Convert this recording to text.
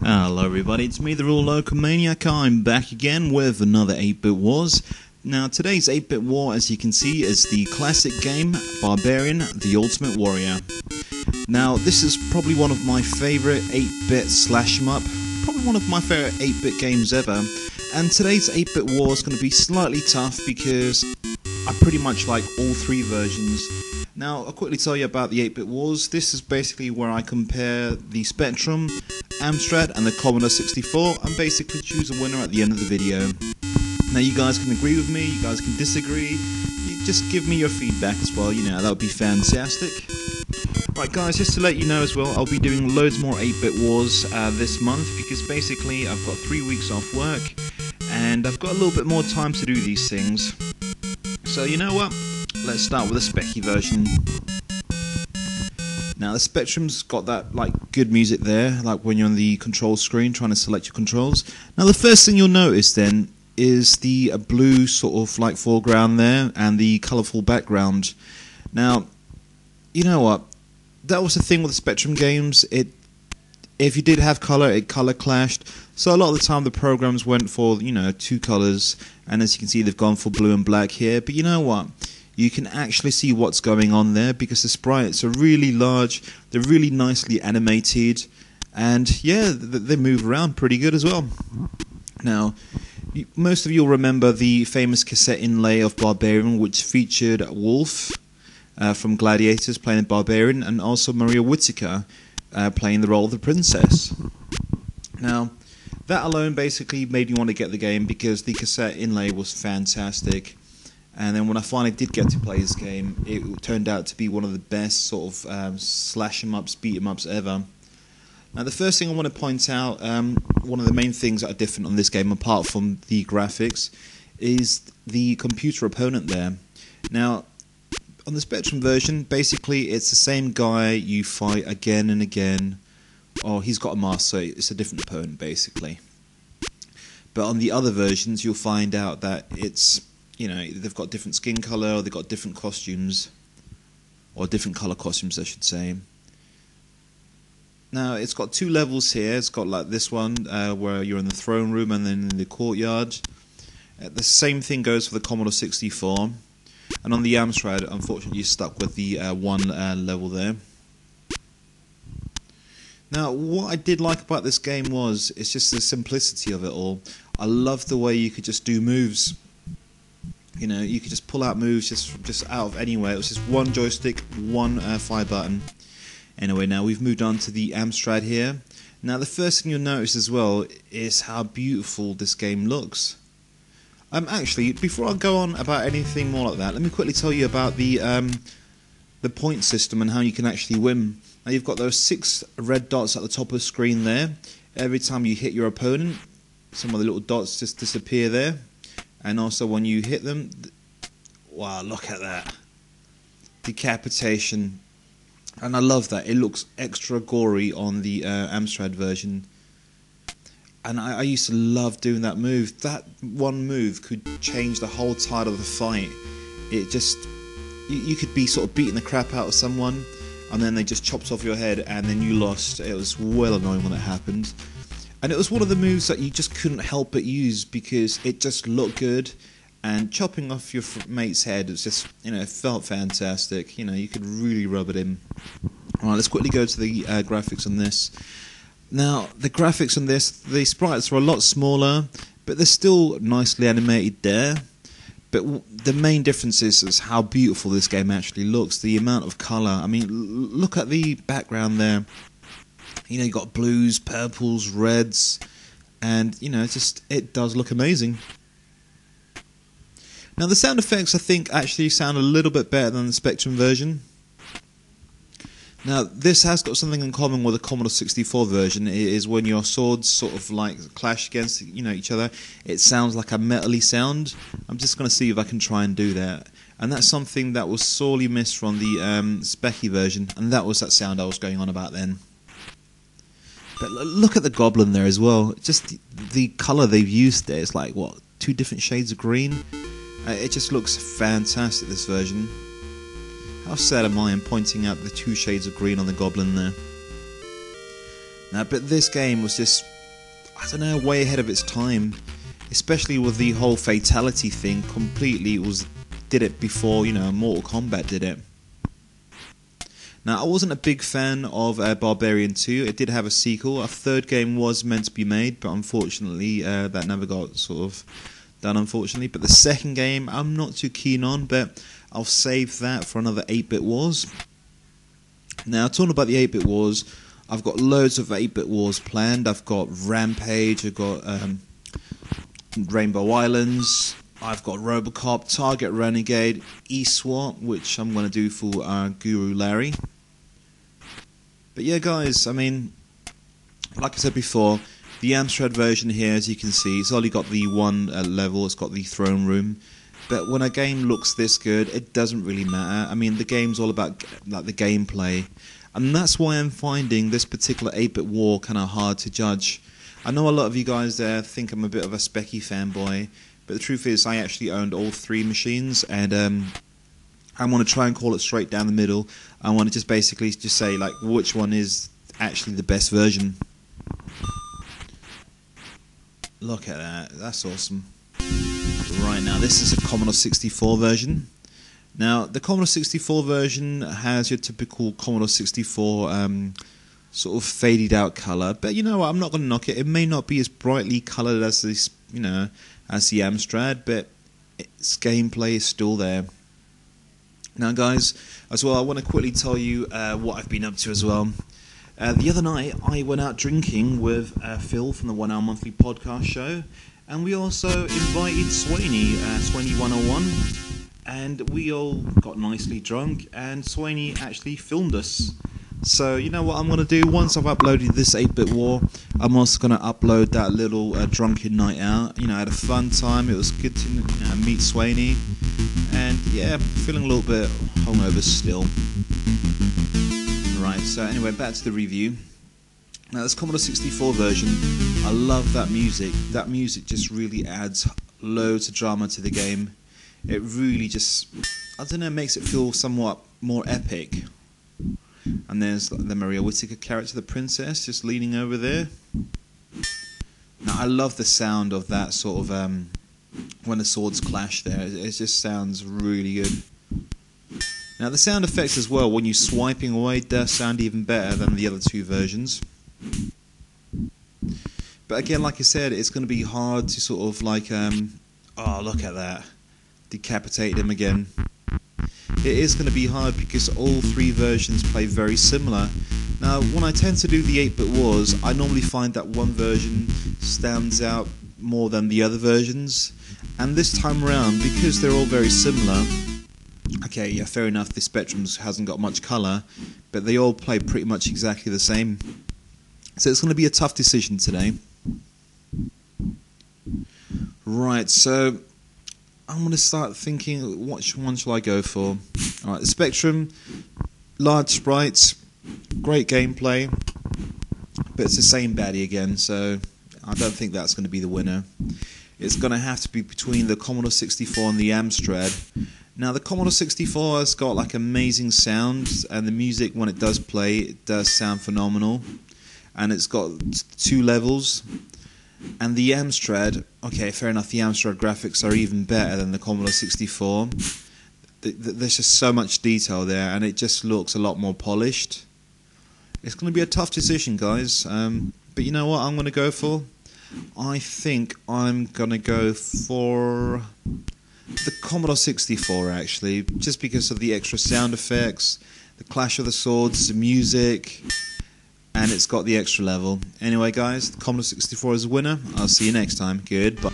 Hello everybody, it's me, the Real Local Maniac. I'm back again with another 8-Bit Wars. Now today's 8-Bit War, as you can see, is the classic game, Barbarian, the Ultimate Warrior. Now this is probably one of my favourite 8-bit slash 'em up, probably one of my favourite 8-bit games ever. And today's 8-Bit War is going to be slightly tough because I pretty much like all three versions. Now, I'll quickly tell you about the 8-Bit Wars. This is basically where I compare the Spectrum, Amstrad and the Commodore 64 and basically choose a winner at the end of the video. Now you guys can agree with me, you guys can disagree, you just give me your feedback as well, that would be fantastic. Right guys, just to let you know as well, I'll be doing loads more 8-Bit Wars this month because basically I've got 3 weeks off work and I've got a little bit more time to do these things. So you know what? Let's start with the Speccy version. Now the Spectrum's got that good music there, like when you're on the control screen trying to select your controls. Now the first thing you'll notice then is the blue sort of foreground there and the colourful background. Now, you know what? That was the thing with the Spectrum games. If you did have colour, it colour clashed. So a lot of the time the programs went for, two colours, and as you can see they've gone for blue and black here. But you know what? You can actually see what's going on there because the sprites are really large, they're really nicely animated, and yeah, they move around pretty good as well. Now, most of you will remember the famous cassette inlay of Barbarian, which featured Wolf from Gladiators playing Barbarian, and also Maria Whittaker playing the role of the princess. Now, that alone basically made me want to get the game because the cassette inlay was fantastic. And then when I finally did get to play this game, it turned out to be one of the best sort of slash 'em ups, beat 'em ups ever. Now the first thing I want to point out, one of the main things that are different on this game, apart from the graphics, is the computer opponent there. Now, on the Spectrum version, basically it's the same guy you fight again and again. Oh, he's got a mask, so it's a different opponent basically. But on the other versions, you'll find out that it's they've got different skin colour, or they've got different costumes, or different colour costumes I should say. Now it's got two levels here. It's got this one where you're in the throne room and then in the courtyard. The same thing goes for the Commodore 64, and on the Amstrad unfortunately you're stuck with the one level there. Now what I did like about this game it's just the simplicity of it all. I love the way you could just do moves. You could just pull out moves just out of anywhere. It was just one joystick, one fire button. Anyway, now we've moved on to the Amstrad here. Now the first thing you'll notice as well is how beautiful this game looks. Actually, before I go on about anything more like that, let me quickly tell you about the point system and how you can actually win. Now you've got those 6 red dots at the top of the screen there. Every time you hit your opponent, some of the little dots just disappear there. And also when you hit them, wow, look at that. Decapitation. And I love that. It looks extra gory on the Amstrad version. And I used to love doing that move. That one move could change the whole tide of the fight. It just, you could be sort of beating the crap out of someone, and then they just chopped off your head and then you lost. It was well annoying when it happened. And it was one of the moves that you just couldn't help but use because it just looked good, and chopping off your mate's head, was just, it felt fantastic. You could really rub it in. Alright, let's quickly go to the graphics on this. Now, the graphics on this, the sprites are a lot smaller, but they're still nicely animated there. But the main difference is how beautiful this game actually looks, the amount of colour. I mean, look at the background there. You've got blues, purples, reds, and, it does look amazing. Now, the sound effects, I think, actually sound a little bit better than the Spectrum version. Now, this has got something in common with the Commodore 64 version. It is when your swords sort of clash against, each other, it sounds like a metally sound. I'm just going to see if I can try and do that. And that's something that was sorely missed from the Speccy version, and that was that sound I was going on about then. But look at the goblin there as well. Just the colour they've used there. It's like, what, 2 different shades of green? It just looks fantastic, this version. How sad am I in pointing out the 2 shades of green on the goblin there. But this game was just, I don't know, way ahead of its time, especially with the whole fatality thing. Completely did it before, Mortal Kombat did it. Now, I wasn't a big fan of Barbarian 2. It did have a sequel. A third game was meant to be made, but unfortunately that never got sort of done, unfortunately. But the second game I'm not too keen on, but I'll save that for another 8-Bit Wars. Now, talking about the 8-Bit Wars, I've got loads of 8-Bit Wars planned. I've got Rampage, I've got Rainbow Islands, I've got Robocop, Target Renegade, eSWAT, which I'm going to do for Guru Larry. But yeah, guys, I mean, like I said before, the Amstrad version here, as you can see, it's only got the one level, it's got the throne room. But when a game looks this good, it doesn't really matter. I mean, the game's all about like the gameplay. And that's why I'm finding this particular 8-Bit War kind of hard to judge. I know a lot of you guys there think I'm a bit of a Specky fanboy, but the truth is I actually owned all 3 machines, and I want to try and call it straight down the middle. I want to just basically just say like which one is actually the best version. Look at that, that's awesome. Right, now this is a Commodore 64 version. Now the Commodore 64 version has your typical Commodore 64 sort of faded out colour, but you know what, I'm not going to knock it. It may not be as brightly coloured as this, as the Amstrad, but its gameplay is still there. Now guys, as well, I want to quickly tell you what I've been up to as well. The other night I went out drinking with Phil from the 1 Hour Monthly podcast show, and we also invited Swaney, Swaney 101, and we all got nicely drunk, and Swaney actually filmed us. So you know what I'm going to do, once I've uploaded this 8-Bit War, I'm also going to upload that little drunken night out. I had a fun time, it was good to meet Swaney, and yeah, feeling a little bit hungover still. Right, so anyway, back to the review. Now this Commodore 64 version, I love that music. That music just really adds loads of drama to the game. It really just, I don't know, makes it feel somewhat more epic. And there's the Maria Whittaker character, the princess, just leaning over there. Now I love the sound of that sort of, when the swords clash there. It just sounds really good. Now the sound effects as well, when you're swiping away, does sound even better than the other 2 versions. But again, like I said, it's going to be hard to sort of like, oh look at that, decapitate him again. It is going to be hard because all 3 versions play very similar. Now when I tend to do the 8-Bit Wars, I normally find that one version stands out more than the other versions. And this time around, because they're all very similar, okay, yeah, fair enough, the Spectrum hasn't got much colour, but they all play pretty much exactly the same. So it's going to be a tough decision today. Right, so I'm going to start thinking, which one shall I go for? Alright, the Spectrum, large sprites, great gameplay, but it's the same baddie again, so I don't think that's going to be the winner. It's going to have to be between the Commodore 64 and the Amstrad. Now the Commodore 64 has got like amazing sound, and the music when it does play, it does sound phenomenal, and it's got 2 levels. And the Amstrad, okay, fair enough, the Amstrad graphics are even better than the Commodore 64. There's just so much detail there, and it just looks a lot more polished. It's going to be a tough decision, guys, but you know what I'm going to go for? I think I'm going to go for the Commodore 64, actually, just because of the extra sound effects, the clash of the swords, the music, and it's got the extra level. Anyway, guys, the Commodore 64 is a winner. I'll see you next time. Goodbye.